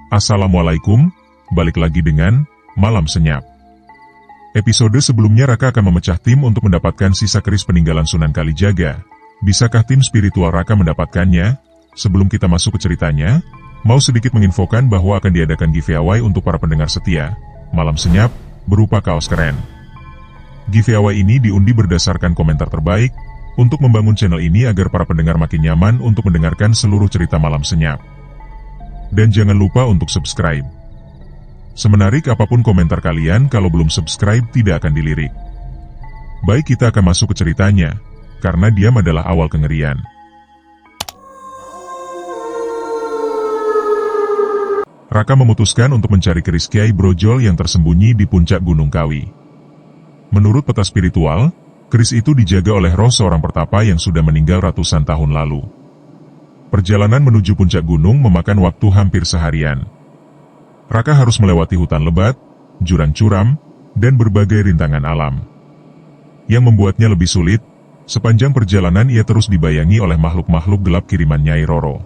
Assalamualaikum, balik lagi dengan Malam Senyap. Episode sebelumnya Raka akan memecah tim untuk mendapatkan sisa keris peninggalan Sunan Kalijaga. Bisakah tim spiritual Raka mendapatkannya? Sebelum kita masuk ke ceritanya, mau sedikit menginfokan bahwa akan diadakan giveaway untuk para pendengar setia Malam Senyap, berupa kaos keren. Giveaway ini diundi berdasarkan komentar terbaik, untuk membangun channel ini agar para pendengar makin nyaman untuk mendengarkan seluruh cerita Malam Senyap. Dan jangan lupa untuk subscribe. Semenarik apapun komentar kalian, kalau belum subscribe tidak akan dilirik. Baik, kita akan masuk ke ceritanya, karena diam adalah awal kengerian. Raka memutuskan untuk mencari keris Kiai Brojol yang tersembunyi di puncak Gunung Kawi. Menurut peta spiritual, keris itu dijaga oleh roh seorang pertapa yang sudah meninggal ratusan tahun lalu. Perjalanan menuju puncak gunung memakan waktu hampir seharian. Raka harus melewati hutan lebat, jurang curam, dan berbagai rintangan alam. Yang membuatnya lebih sulit, sepanjang perjalanan ia terus dibayangi oleh makhluk-makhluk gelap kiriman Nyai Roro.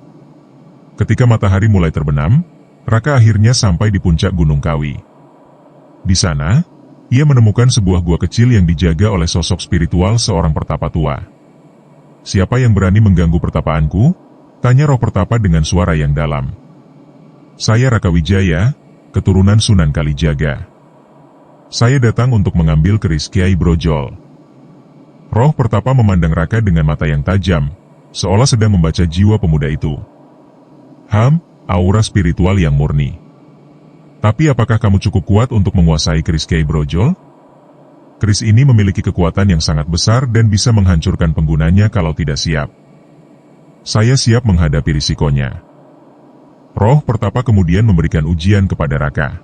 Ketika matahari mulai terbenam, Raka akhirnya sampai di puncak Gunung Kawi. Di sana, ia menemukan sebuah gua kecil yang dijaga oleh sosok spiritual seorang pertapa tua. "Siapa yang berani mengganggu pertapaanku?" tanya roh pertapa dengan suara yang dalam. "Saya Raka Wijaya, keturunan Sunan Kalijaga. Saya datang untuk mengambil keris Kiai Brojol." Roh pertapa memandang Raka dengan mata yang tajam, seolah sedang membaca jiwa pemuda itu. Aura spiritual yang murni. "Tapi apakah kamu cukup kuat untuk menguasai keris Kiai Brojol? Keris ini memiliki kekuatan yang sangat besar dan bisa menghancurkan penggunanya kalau tidak siap." "Saya siap menghadapi risikonya." Roh pertapa kemudian memberikan ujian kepada Raka.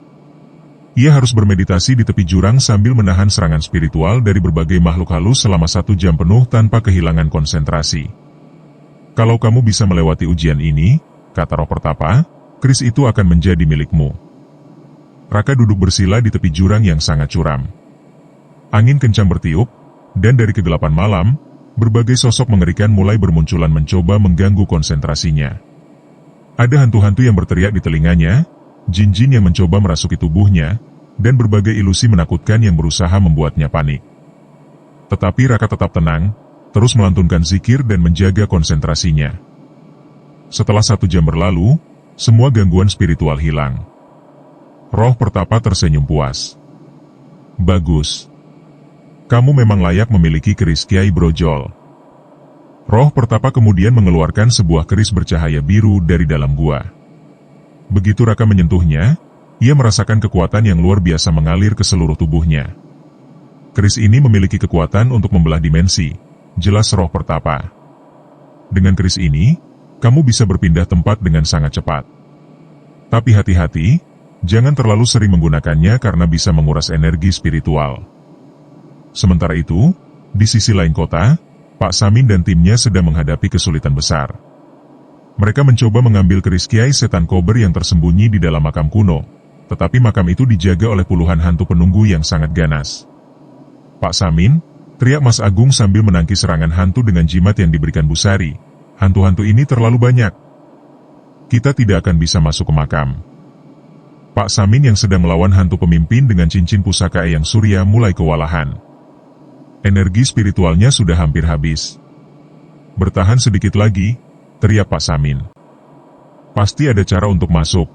Ia harus bermeditasi di tepi jurang sambil menahan serangan spiritual dari berbagai makhluk halus selama 1 jam penuh tanpa kehilangan konsentrasi. "Kalau kamu bisa melewati ujian ini," kata roh pertapa, "keris itu akan menjadi milikmu." Raka duduk bersila di tepi jurang yang sangat curam. Angin kencang bertiup, dan dari kegelapan malam, berbagai sosok mengerikan mulai bermunculan mencoba mengganggu konsentrasinya. Ada hantu-hantu yang berteriak di telinganya, jin-jin yang mencoba merasuki tubuhnya, dan berbagai ilusi menakutkan yang berusaha membuatnya panik. Tetapi Raka tetap tenang, terus melantunkan zikir dan menjaga konsentrasinya. Setelah 1 jam berlalu, semua gangguan spiritual hilang. Roh pertapa tersenyum puas. "Bagus. Kamu memang layak memiliki keris Kiai Brojol." Roh pertapa kemudian mengeluarkan sebuah keris bercahaya biru dari dalam gua. Begitu Raka menyentuhnya, ia merasakan kekuatan yang luar biasa mengalir ke seluruh tubuhnya. Keris ini memiliki kekuatan untuk membelah dimensi, jelas roh pertapa. "Dengan keris ini, kamu bisa berpindah tempat dengan sangat cepat. Tapi hati-hati, jangan terlalu sering menggunakannya karena bisa menguras energi spiritual." Sementara itu, di sisi lain kota, Pak Samin dan timnya sedang menghadapi kesulitan besar. Mereka mencoba mengambil keris Kiai Setan Kober yang tersembunyi di dalam makam kuno, tetapi makam itu dijaga oleh puluhan hantu penunggu yang sangat ganas. "Pak Samin," teriak Mas Agung sambil menangkis serangan hantu dengan jimat yang diberikan Busari, "hantu-hantu ini terlalu banyak. Kita tidak akan bisa masuk ke makam." Pak Samin yang sedang melawan hantu pemimpin dengan cincin pusaka Eyang Surya mulai kewalahan. Energi spiritualnya sudah hampir habis. "Bertahan sedikit lagi," teriak Pak Samin. "Pasti ada cara untuk masuk."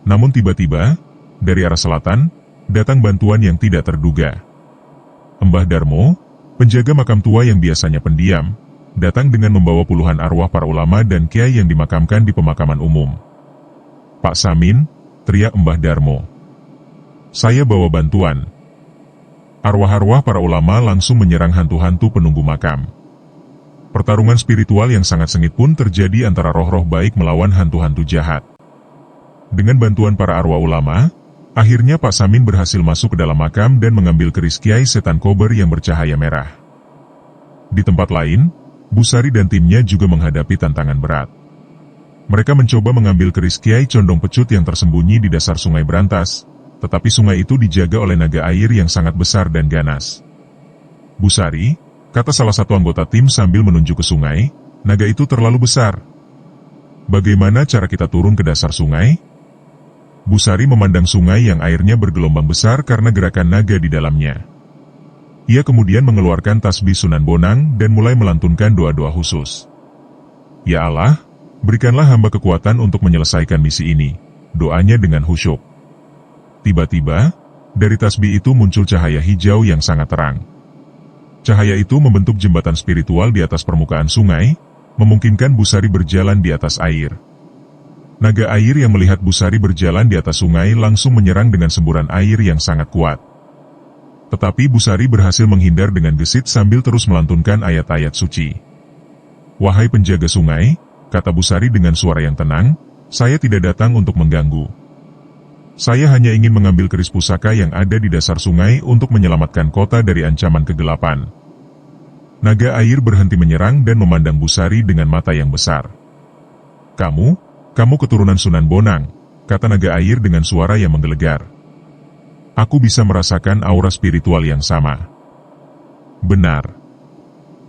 Namun tiba-tiba, dari arah selatan, datang bantuan yang tidak terduga. Mbah Darmo, penjaga makam tua yang biasanya pendiam, datang dengan membawa puluhan arwah para ulama dan kiai yang dimakamkan di pemakaman umum. "Pak Samin," teriak Mbah Darmo, "saya bawa bantuan." Arwah-arwah para ulama langsung menyerang hantu-hantu penunggu makam. Pertarungan spiritual yang sangat sengit pun terjadi antara roh-roh baik melawan hantu-hantu jahat. Dengan bantuan para arwah ulama, akhirnya Pak Samin berhasil masuk ke dalam makam dan mengambil keris Kiai Setan Kober yang bercahaya merah. Di tempat lain, Busari dan timnya juga menghadapi tantangan berat. Mereka mencoba mengambil keris Kiai Condong Pecut yang tersembunyi di dasar sungai Berantas, tetapi sungai itu dijaga oleh naga air yang sangat besar dan ganas. "Busari," kata salah satu anggota tim sambil menunjuk ke sungai, "naga itu terlalu besar. Bagaimana cara kita turun ke dasar sungai?" Busari memandang sungai yang airnya bergelombang besar karena gerakan naga di dalamnya. Ia kemudian mengeluarkan tasbih Sunan Bonang dan mulai melantunkan doa-doa khusus. Ya Allah, berikanlah hamba kekuatan untuk menyelesaikan misi ini, doanya dengan khusyuk. Tiba-tiba, dari tasbih itu muncul cahaya hijau yang sangat terang. Cahaya itu membentuk jembatan spiritual di atas permukaan sungai, memungkinkan Busari berjalan di atas air. Naga air yang melihat Busari berjalan di atas sungai langsung menyerang dengan semburan air yang sangat kuat. Tetapi Busari berhasil menghindar dengan gesit sambil terus melantunkan ayat-ayat suci. Wahai penjaga sungai, kata Busari dengan suara yang tenang, saya tidak datang untuk mengganggu. Saya hanya ingin mengambil keris pusaka yang ada di dasar sungai untuk menyelamatkan kota dari ancaman kegelapan. Naga air berhenti menyerang dan memandang Busari dengan mata yang besar. Kamu keturunan Sunan Bonang, kata naga air dengan suara yang menggelegar. Aku bisa merasakan aura spiritual yang sama. Benar.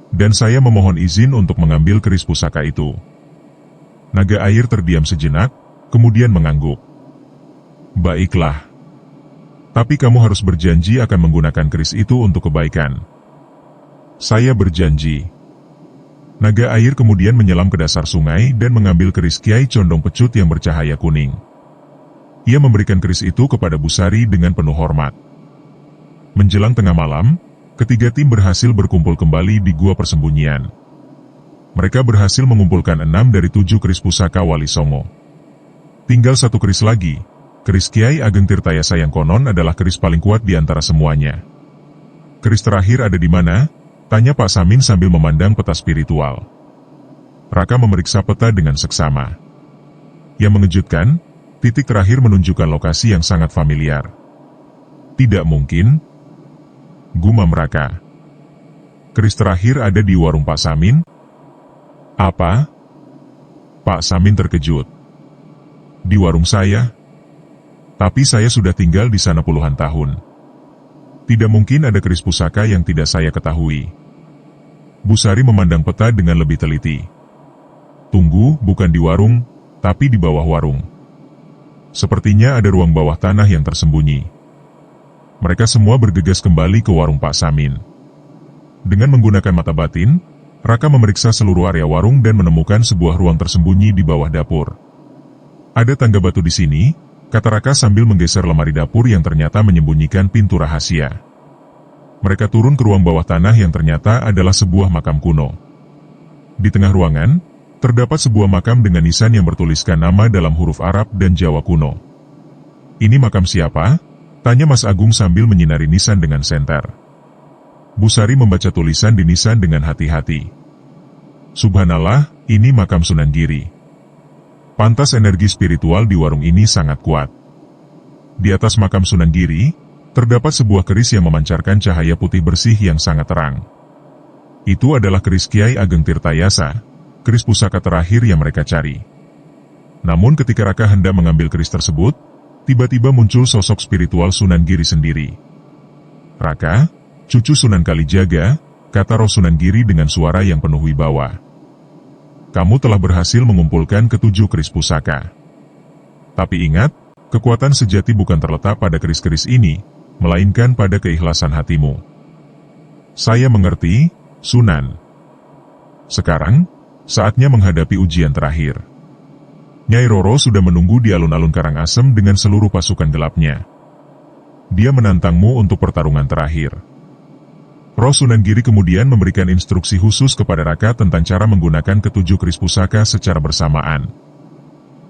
Dan saya memohon izin untuk mengambil keris pusaka itu. Naga air terdiam sejenak, kemudian mengangguk. Baiklah. Tapi kamu harus berjanji akan menggunakan keris itu untuk kebaikan. Saya berjanji. Naga air kemudian menyelam ke dasar sungai dan mengambil keris Kiai Condong Pecut yang bercahaya kuning. Ia memberikan keris itu kepada Busari dengan penuh hormat. Menjelang tengah malam, ketiga tim berhasil berkumpul kembali di gua persembunyian. Mereka berhasil mengumpulkan 6 dari 7 keris pusaka Wali Songo. Tinggal 1 keris lagi, keris Kiai Ageng Tirtayasa yang konon adalah keris paling kuat di antara semuanya. Keris terakhir ada di mana? Tanya Pak Samin sambil memandang peta spiritual. Raka memeriksa peta dengan seksama. Yang mengejutkan, titik terakhir menunjukkan lokasi yang sangat familiar. Tidak mungkin, gumam Raka. Keris terakhir ada di warung Pak Samin? Apa? Pak Samin terkejut. Di warung saya? Tapi saya sudah tinggal di sana puluhan tahun. Tidak mungkin ada keris pusaka yang tidak saya ketahui. Busari memandang peta dengan lebih teliti. Tunggu, bukan di warung, tapi di bawah warung. Sepertinya ada ruang bawah tanah yang tersembunyi. Mereka semua bergegas kembali ke warung Pak Samin. Dengan menggunakan mata batin, Raka memeriksa seluruh area warung dan menemukan sebuah ruang tersembunyi di bawah dapur. Ada tangga batu di sini, kata Raka sambil menggeser lemari dapur yang ternyata menyembunyikan pintu rahasia. Mereka turun ke ruang bawah tanah yang ternyata adalah sebuah makam kuno. Di tengah ruangan, terdapat sebuah makam dengan nisan yang bertuliskan nama dalam huruf Arab dan Jawa kuno. Ini makam siapa? Tanya Mas Agung sambil menyinari nisan dengan senter. Busari membaca tulisan di nisan dengan hati-hati. Subhanallah, ini makam Sunan Giri. Pantas energi spiritual di warung ini sangat kuat. Di atas makam Sunan Giri, terdapat sebuah keris yang memancarkan cahaya putih bersih yang sangat terang. Itu adalah keris Kiai Ageng Tirtayasa, keris pusaka terakhir yang mereka cari. Namun ketika Raka hendak mengambil keris tersebut, tiba-tiba muncul sosok spiritual Sunan Giri sendiri. Raka, cucu Sunan Kalijaga, kata roh Sunan Giri dengan suara yang penuh wibawa. Kamu telah berhasil mengumpulkan ketujuh keris pusaka. Tapi ingat, kekuatan sejati bukan terletak pada keris-keris ini, melainkan pada keikhlasan hatimu. Saya mengerti, Sunan. Sekarang, saatnya menghadapi ujian terakhir. Nyai Roro sudah menunggu di alun-alun Karangasem dengan seluruh pasukan gelapnya. Dia menantangmu untuk pertarungan terakhir. Roh Sunan Giri kemudian memberikan instruksi khusus kepada Raka tentang cara menggunakan ketujuh keris pusaka secara bersamaan.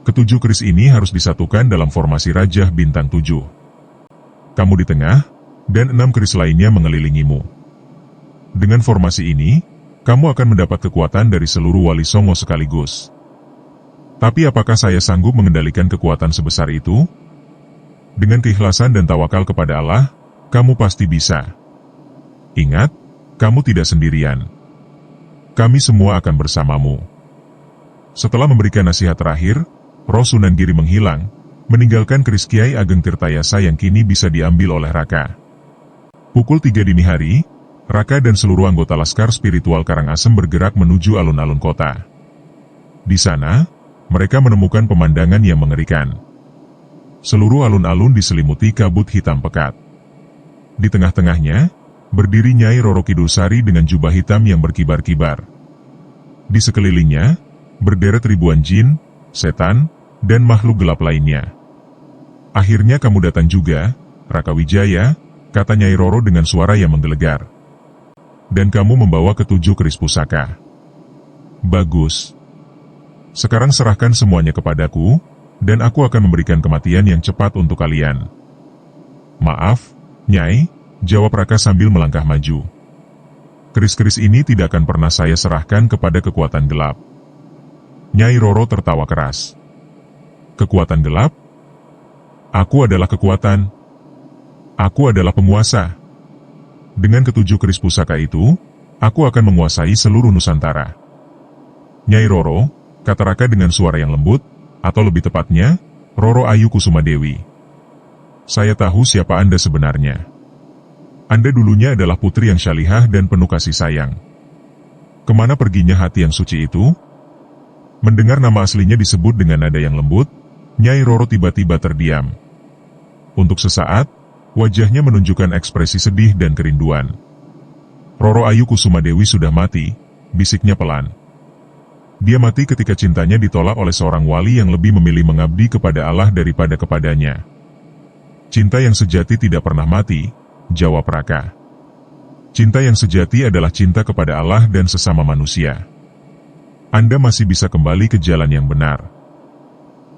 Ketujuh keris ini harus disatukan dalam formasi Rajah Bintang 7. Kamu di tengah, dan 6 keris lainnya mengelilingimu. Dengan formasi ini, kamu akan mendapat kekuatan dari seluruh Wali Songo sekaligus. Tapi apakah saya sanggup mengendalikan kekuatan sebesar itu? Dengan keikhlasan dan tawakal kepada Allah, kamu pasti bisa. Ingat, kamu tidak sendirian. Kami semua akan bersamamu. Setelah memberikan nasihat terakhir, roh Sunan Giri menghilang, meninggalkan keris Kiai Ageng Tirtayasa yang kini bisa diambil oleh Raka. Pukul 3 dini hari, Raka dan seluruh anggota Laskar Spiritual Karangasem bergerak menuju alun-alun kota. Di sana, mereka menemukan pemandangan yang mengerikan. seluruh alun-alun diselimuti kabut hitam pekat. Di tengah-tengahnya, berdiri Nyai Roro Kidul Sari dengan jubah hitam yang berkibar-kibar. Di sekelilingnya, berderet ribuan jin, setan, dan makhluk gelap lainnya. "Akhirnya kamu datang juga, Raka Wijaya," kata Nyai Roro dengan suara yang menggelegar. "Dan kamu membawa ketujuh keris pusaka. Bagus. Sekarang serahkan semuanya kepadaku, dan aku akan memberikan kematian yang cepat untuk kalian." "Maaf, Nyai," jawab Raka sambil melangkah maju. "Keris-keris ini tidak akan pernah saya serahkan kepada kekuatan gelap." Nyai Roro tertawa keras. "Kekuatan gelap? Aku adalah kekuatan. Aku adalah penguasa. Dengan ketujuh keris pusaka itu, aku akan menguasai seluruh Nusantara." "Nyai Roro," kata Raka dengan suara yang lembut, atau lebih tepatnya, Roro Ayu Kusuma Dewi. "Saya tahu siapa Anda sebenarnya. Anda dulunya adalah putri yang syalihah dan penuh kasih sayang. Kemana perginya hati yang suci itu?" Mendengar nama aslinya disebut dengan nada yang lembut, Nyai Roro tiba-tiba terdiam. Untuk sesaat, wajahnya menunjukkan ekspresi sedih dan kerinduan. "Roro Ayu Kusuma Dewi sudah mati," bisiknya pelan. "Dia mati ketika cintanya ditolak oleh seorang wali yang lebih memilih mengabdi kepada Allah daripada kepadanya." "Cinta yang sejati tidak pernah mati," jawab Raka. "Cinta yang sejati adalah cinta kepada Allah dan sesama manusia. Anda masih bisa kembali ke jalan yang benar."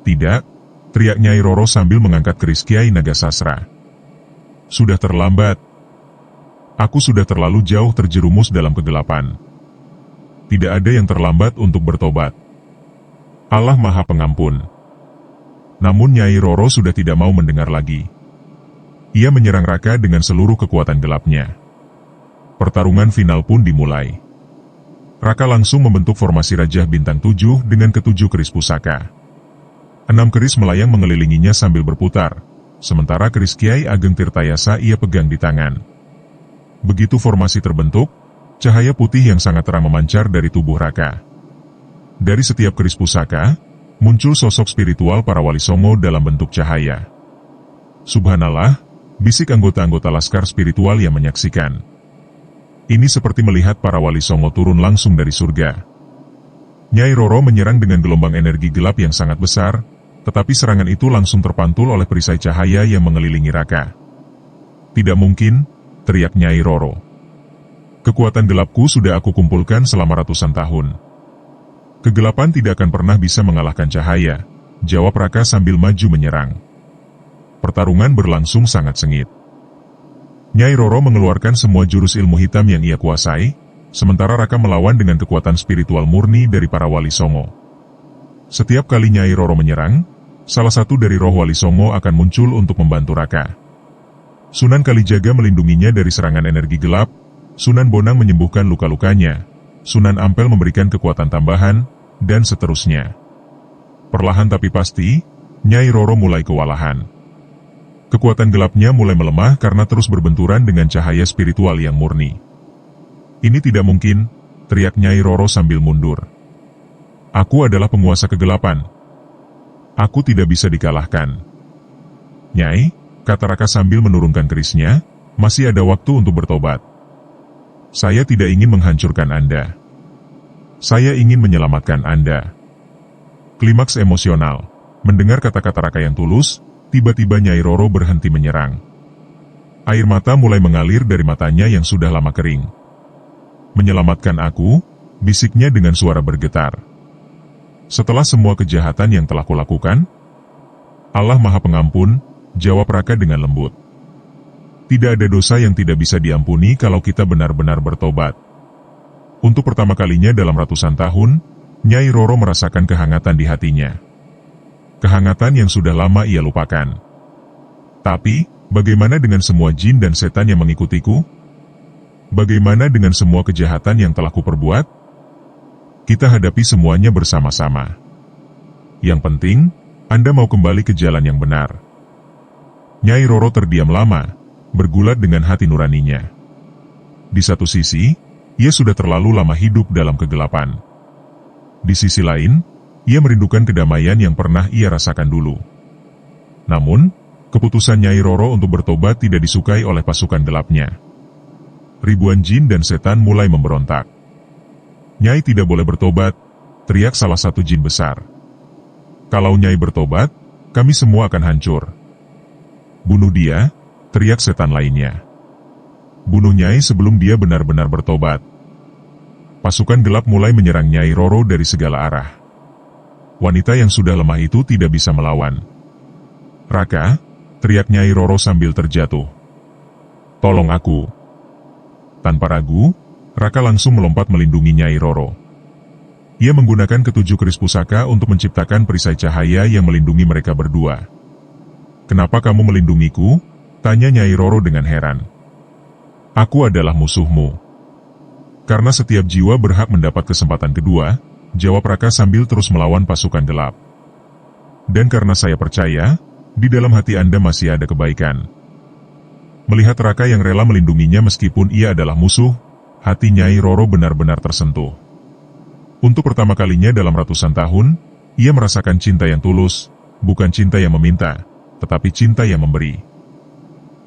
"Tidak," teriak Nyai Roro sambil mengangkat keris Kiai Naga Sasra. "Sudah terlambat. Aku sudah terlalu jauh terjerumus dalam kegelapan. Tidak ada yang terlambat untuk bertobat. Allah Maha Pengampun." Namun Nyai Roro sudah tidak mau mendengar lagi. Ia menyerang Raka dengan seluruh kekuatan gelapnya. Pertarungan final pun dimulai. Raka langsung membentuk formasi Raja Bintang 7 dengan ketujuh keris pusaka. 6 keris melayang mengelilinginya sambil berputar, sementara keris Kiai Ageng Tirtayasa ia pegang di tangan. Begitu formasi terbentuk, cahaya putih yang sangat terang memancar dari tubuh Raka. Dari setiap keris pusaka, muncul sosok spiritual para wali songo dalam bentuk cahaya. "Subhanallah," bisik anggota-anggota laskar spiritual yang menyaksikan. Ini seperti melihat para wali songo turun langsung dari surga. Nyai Roro menyerang dengan gelombang energi gelap yang sangat besar, tetapi serangan itu langsung terpantul oleh perisai cahaya yang mengelilingi Raka. "Tidak mungkin," teriak Nyai Roro. "Kekuatan gelapku sudah aku kumpulkan selama ratusan tahun. Kegelapan tidak akan pernah bisa mengalahkan cahaya," jawab Raka sambil maju menyerang. Pertarungan berlangsung sangat sengit. Nyai Roro mengeluarkan semua jurus ilmu hitam yang ia kuasai, sementara Raka melawan dengan kekuatan spiritual murni dari para wali songo. Setiap kali Nyai Roro menyerang, salah satu dari roh wali songo akan muncul untuk membantu Raka. Sunan Kalijaga melindunginya dari serangan energi gelap, Sunan Bonang menyembuhkan luka-lukanya, Sunan Ampel memberikan kekuatan tambahan, dan seterusnya. Perlahan tapi pasti, Nyai Roro mulai kewalahan. Kekuatan gelapnya mulai melemah karena terus berbenturan dengan cahaya spiritual yang murni. "Ini tidak mungkin," teriak Nyai Roro sambil mundur. "Aku adalah penguasa kegelapan. Aku tidak bisa dikalahkan." "Nyai," kata Raka sambil menurunkan kerisnya, "masih ada waktu untuk bertobat. Saya tidak ingin menghancurkan Anda. Saya ingin menyelamatkan Anda." Klimaks emosional. Mendengar kata-kata Raka yang tulus, tiba-tiba Nyai Roro berhenti menyerang. Air mata mulai mengalir dari matanya yang sudah lama kering. "Menyelamatkan aku," bisiknya dengan suara bergetar. "Setelah semua kejahatan yang telah kulakukan?" "Allah Maha Pengampun," jawab Raka dengan lembut. "Tidak ada dosa yang tidak bisa diampuni kalau kita benar-benar bertobat." Untuk pertama kalinya dalam ratusan tahun, Nyai Roro merasakan kehangatan di hatinya. Kehangatan yang sudah lama ia lupakan. "Tapi, bagaimana dengan semua jin dan setan yang mengikutiku? Bagaimana dengan semua kejahatan yang telah kuperbuat? Kita hadapi semuanya bersama-sama. Yang penting, Anda mau kembali ke jalan yang benar." Nyai Roro terdiam lama, bergulat dengan hati nuraninya. Di satu sisi, ia sudah terlalu lama hidup dalam kegelapan. Di sisi lain, ia merindukan kedamaian yang pernah ia rasakan dulu. Namun, keputusan Nyai Roro untuk bertobat tidak disukai oleh pasukan gelapnya. Ribuan jin dan setan mulai memberontak. "Nyai tidak boleh bertobat," teriak salah satu jin besar. "Kalau Nyai bertobat, kami semua akan hancur." "Bunuh dia," teriak setan lainnya. "Bunuh Nyai sebelum dia benar-benar bertobat." Pasukan gelap mulai menyerang Nyai Roro dari segala arah. Wanita yang sudah lemah itu tidak bisa melawan. "Raka," teriak Nyai Roro sambil terjatuh. "Tolong aku." Tanpa ragu, Raka langsung melompat melindungi Nyai Roro. Ia menggunakan ketujuh keris pusaka untuk menciptakan perisai cahaya yang melindungi mereka berdua. "Kenapa kamu melindungiku?" tanya Nyai Roro dengan heran. "Aku adalah musuhmu." "Karena setiap jiwa berhak mendapat kesempatan kedua," jawab Raka sambil terus melawan pasukan gelap. "Dan karena saya percaya, di dalam hati Anda masih ada kebaikan." Melihat Raka yang rela melindunginya meskipun ia adalah musuh, hati Nyai Roro benar-benar tersentuh. Untuk pertama kalinya dalam ratusan tahun, ia merasakan cinta yang tulus, bukan cinta yang meminta, tetapi cinta yang memberi.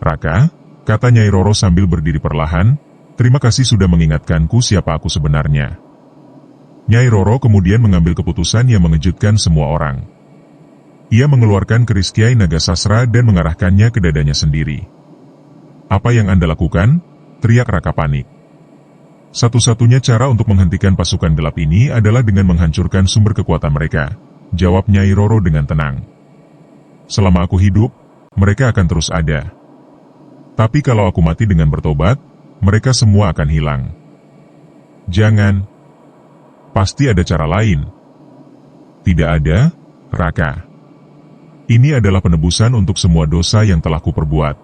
"Raka," kata Nyai Roro sambil berdiri perlahan, "terima kasih sudah mengingatkanku siapa aku sebenarnya." Nyai Roro kemudian mengambil keputusan yang mengejutkan semua orang. Ia mengeluarkan keris Kiai Naga Sasra dan mengarahkannya ke dadanya sendiri. "Apa yang Anda lakukan?" teriak Raka panik. "Satu-satunya cara untuk menghentikan pasukan gelap ini adalah dengan menghancurkan sumber kekuatan mereka," jawab Nyai Roro dengan tenang. "Selama aku hidup, mereka akan terus ada. Tapi kalau aku mati dengan bertobat, mereka semua akan hilang." "Jangan. Pasti ada cara lain." "Tidak ada, Raka. Ini adalah penebusan untuk semua dosa yang telah kuperbuat."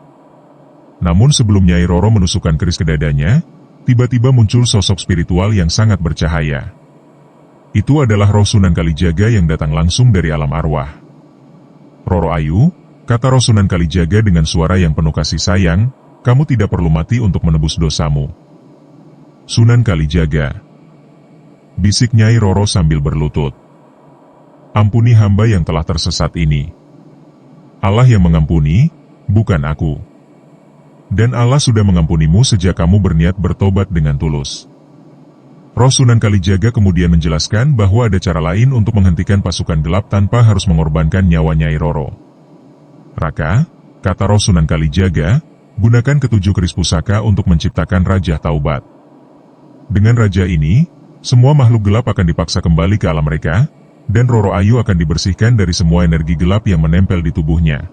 Namun sebelum Nyai Roro menusukkan keris ke dadanya, tiba-tiba muncul sosok spiritual yang sangat bercahaya. Itu adalah roh Sunan Kalijaga yang datang langsung dari alam arwah. "Roro Ayu," kata roh Sunan Kalijaga dengan suara yang penuh kasih sayang, "kamu tidak perlu mati untuk menebus dosamu." "Sunan Kalijaga," bisik Nyai Roro sambil berlutut. "Ampuni hamba yang telah tersesat ini. Allah yang mengampuni, bukan aku. Dan Allah sudah mengampunimu sejak kamu berniat bertobat dengan tulus." Roh Sunan Kalijaga kemudian menjelaskan bahwa ada cara lain untuk menghentikan pasukan gelap tanpa harus mengorbankan nyawa Nyai Roro. "Raka," kata roh Sunan Kalijaga, "gunakan ketujuh keris pusaka untuk menciptakan Raja Taubat. Dengan raja ini, semua makhluk gelap akan dipaksa kembali ke alam mereka, dan Roro Ayu akan dibersihkan dari semua energi gelap yang menempel di tubuhnya."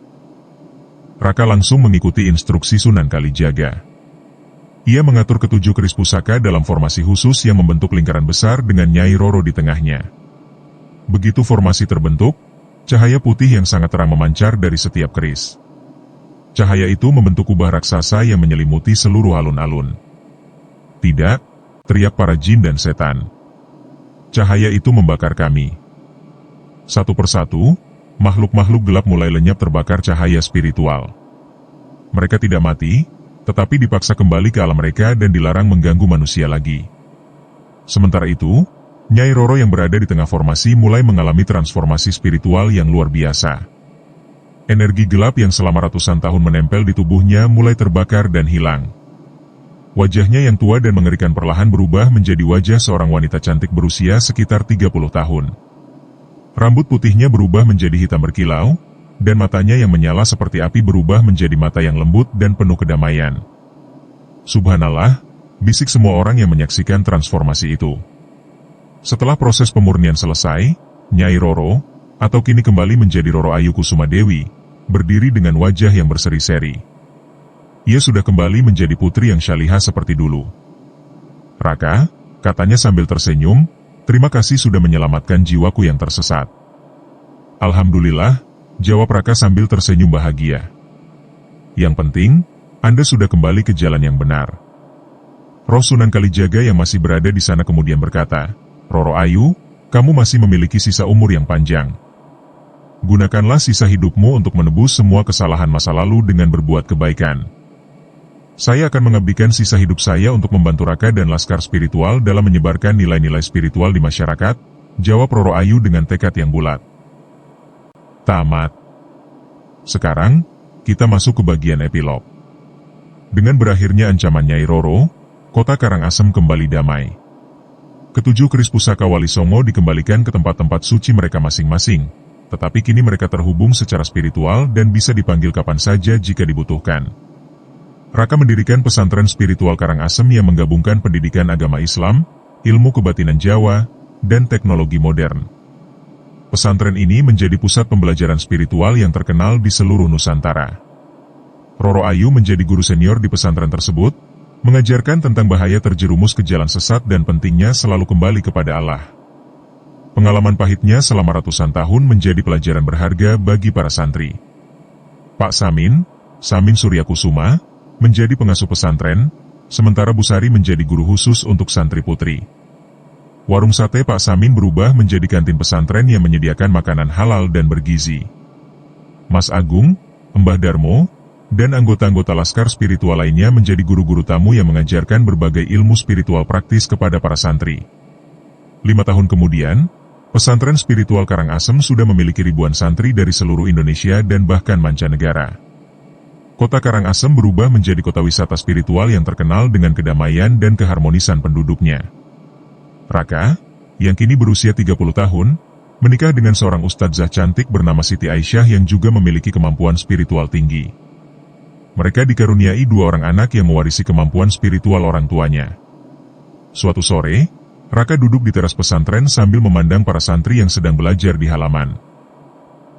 Raka langsung mengikuti instruksi Sunan Kalijaga. Ia mengatur ketujuh keris pusaka dalam formasi khusus yang membentuk lingkaran besar dengan Nyai Roro di tengahnya. Begitu formasi terbentuk, cahaya putih yang sangat terang memancar dari setiap keris. Cahaya itu membentuk kubah raksasa yang menyelimuti seluruh alun-alun. "Tidak!" teriak para jin dan setan. "Cahaya itu membakar kami." Satu persatu, makhluk-makhluk gelap mulai lenyap terbakar cahaya spiritual. Mereka tidak mati, tetapi dipaksa kembali ke alam mereka dan dilarang mengganggu manusia lagi. Sementara itu, Nyai Roro yang berada di tengah formasi mulai mengalami transformasi spiritual yang luar biasa. Energi gelap yang selama ratusan tahun menempel di tubuhnya mulai terbakar dan hilang. Wajahnya yang tua dan mengerikan perlahan berubah menjadi wajah seorang wanita cantik berusia sekitar 30 tahun. Rambut putihnya berubah menjadi hitam berkilau, dan matanya yang menyala seperti api berubah menjadi mata yang lembut dan penuh kedamaian. "Subhanallah," bisik semua orang yang menyaksikan transformasi itu. Setelah proses pemurnian selesai, Nyai Roro, atau kini kembali menjadi Roro Ayu Kusuma Dewi, berdiri dengan wajah yang berseri-seri. Ia sudah kembali menjadi putri yang syalihah seperti dulu. "Raka," katanya sambil tersenyum, "terima kasih sudah menyelamatkan jiwaku yang tersesat." "Alhamdulillah," jawab Raka sambil tersenyum bahagia. "Yang penting, Anda sudah kembali ke jalan yang benar." Roh Sunan Kalijaga yang masih berada di sana kemudian berkata, "Roro Ayu, kamu masih memiliki sisa umur yang panjang. Gunakanlah sisa hidupmu untuk menebus semua kesalahan masa lalu dengan berbuat kebaikan. Saya akan mengabdikan sisa hidup saya untuk membantu Raka dan laskar spiritual dalam menyebarkan nilai-nilai spiritual di masyarakat," jawab Roro Ayu dengan tekad yang bulat. Tamat. Sekarang, kita masuk ke bagian epilog. Dengan berakhirnya ancaman Nyai Roro, kota Karangasem kembali damai. Ketujuh keris pusaka Wali Songo dikembalikan ke tempat-tempat suci mereka masing-masing, tetapi kini mereka terhubung secara spiritual dan bisa dipanggil kapan saja jika dibutuhkan. Raka mendirikan pesantren spiritual Karangasem yang menggabungkan pendidikan agama Islam, ilmu kebatinan Jawa, dan teknologi modern. Pesantren ini menjadi pusat pembelajaran spiritual yang terkenal di seluruh Nusantara. Roro Ayu menjadi guru senior di pesantren tersebut, mengajarkan tentang bahaya terjerumus ke jalan sesat dan pentingnya selalu kembali kepada Allah. Pengalaman pahitnya selama ratusan tahun menjadi pelajaran berharga bagi para santri. Pak Samin, Samin Suryakusuma, menjadi pengasuh pesantren, sementara Bu Sari menjadi guru khusus untuk santri putri. Warung sate Pak Samin berubah menjadi kantin pesantren yang menyediakan makanan halal dan bergizi. Mas Agung, Mbah Darmo, dan anggota-anggota laskar spiritual lainnya menjadi guru-guru tamu yang mengajarkan berbagai ilmu spiritual praktis kepada para santri. 5 tahun kemudian, pesantren spiritual Karangasem sudah memiliki ribuan santri dari seluruh Indonesia dan bahkan mancanegara. Kota Karangasem berubah menjadi kota wisata spiritual yang terkenal dengan kedamaian dan keharmonisan penduduknya. Raka, yang kini berusia 30 tahun, menikah dengan seorang ustadzah cantik bernama Siti Aisyah yang juga memiliki kemampuan spiritual tinggi. Mereka dikaruniai 2 orang anak yang mewarisi kemampuan spiritual orang tuanya. Suatu sore, Raka duduk di teras pesantren sambil memandang para santri yang sedang belajar di halaman.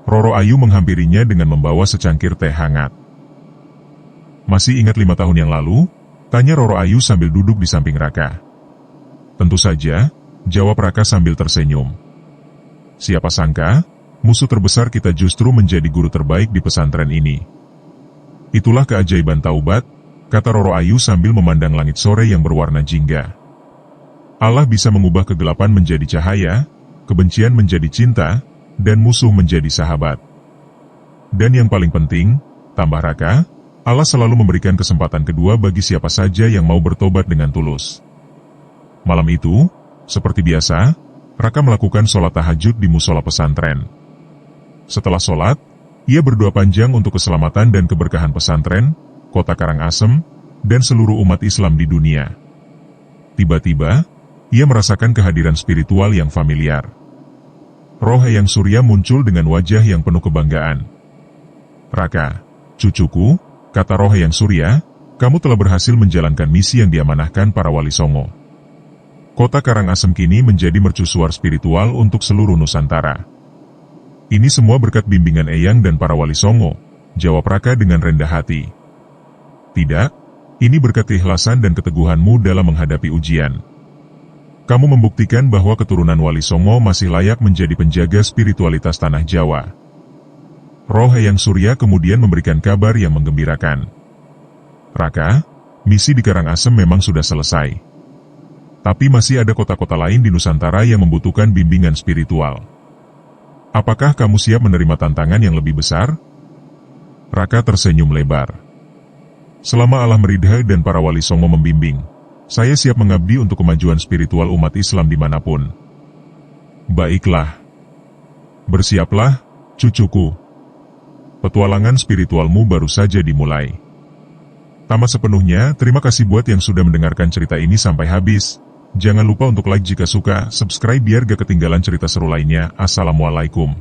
Roro Ayu menghampirinya dengan membawa secangkir teh hangat. "Masih ingat 5 tahun yang lalu?" tanya Roro Ayu sambil duduk di samping Raka. "Tentu saja," jawab Raka sambil tersenyum. "Siapa sangka, musuh terbesar kita justru menjadi guru terbaik di pesantren ini." "Itulah keajaiban taubat," kata Roro Ayu sambil memandang langit sore yang berwarna jingga. "Allah bisa mengubah kegelapan menjadi cahaya, kebencian menjadi cinta, dan musuh menjadi sahabat. Dan yang paling penting," tambah Raka, "Allah selalu memberikan kesempatan kedua bagi siapa saja yang mau bertobat dengan tulus." Malam itu, seperti biasa, Raka melakukan sholat tahajud di musola pesantren. Setelah sholat, ia berdoa panjang untuk keselamatan dan keberkahan pesantren, kota Karangasem, dan seluruh umat Islam di dunia. Tiba-tiba, ia merasakan kehadiran spiritual yang familiar. Roh Eyang Surya muncul dengan wajah yang penuh kebanggaan. "Raka, cucuku," kata Roh Eyang Surya, "kamu telah berhasil menjalankan misi yang diamanahkan para Wali Songo. Kota Karangasem kini menjadi mercusuar spiritual untuk seluruh Nusantara." "Ini semua berkat bimbingan Eyang dan para Wali Songo," jawab Raka dengan rendah hati. "Tidak, ini berkat keikhlasan dan keteguhanmu dalam menghadapi ujian. Kamu membuktikan bahwa keturunan Wali Songo masih layak menjadi penjaga spiritualitas tanah Jawa." Roh Eyang Surya kemudian memberikan kabar yang menggembirakan. "Raka, misi di Karangasem memang sudah selesai. Tapi masih ada kota-kota lain di Nusantara yang membutuhkan bimbingan spiritual. Apakah kamu siap menerima tantangan yang lebih besar?" Raka tersenyum lebar. "Selama Allah meridhai dan para Wali Songo membimbing, saya siap mengabdi untuk kemajuan spiritual umat Islam dimanapun." "Baiklah. Bersiaplah, cucuku. Petualangan spiritualmu baru saja dimulai." Tamat sepenuhnya, terima kasih buat yang sudah mendengarkan cerita ini sampai habis. Jangan lupa untuk like jika suka, subscribe biar gak ketinggalan cerita seru lainnya. Assalamualaikum.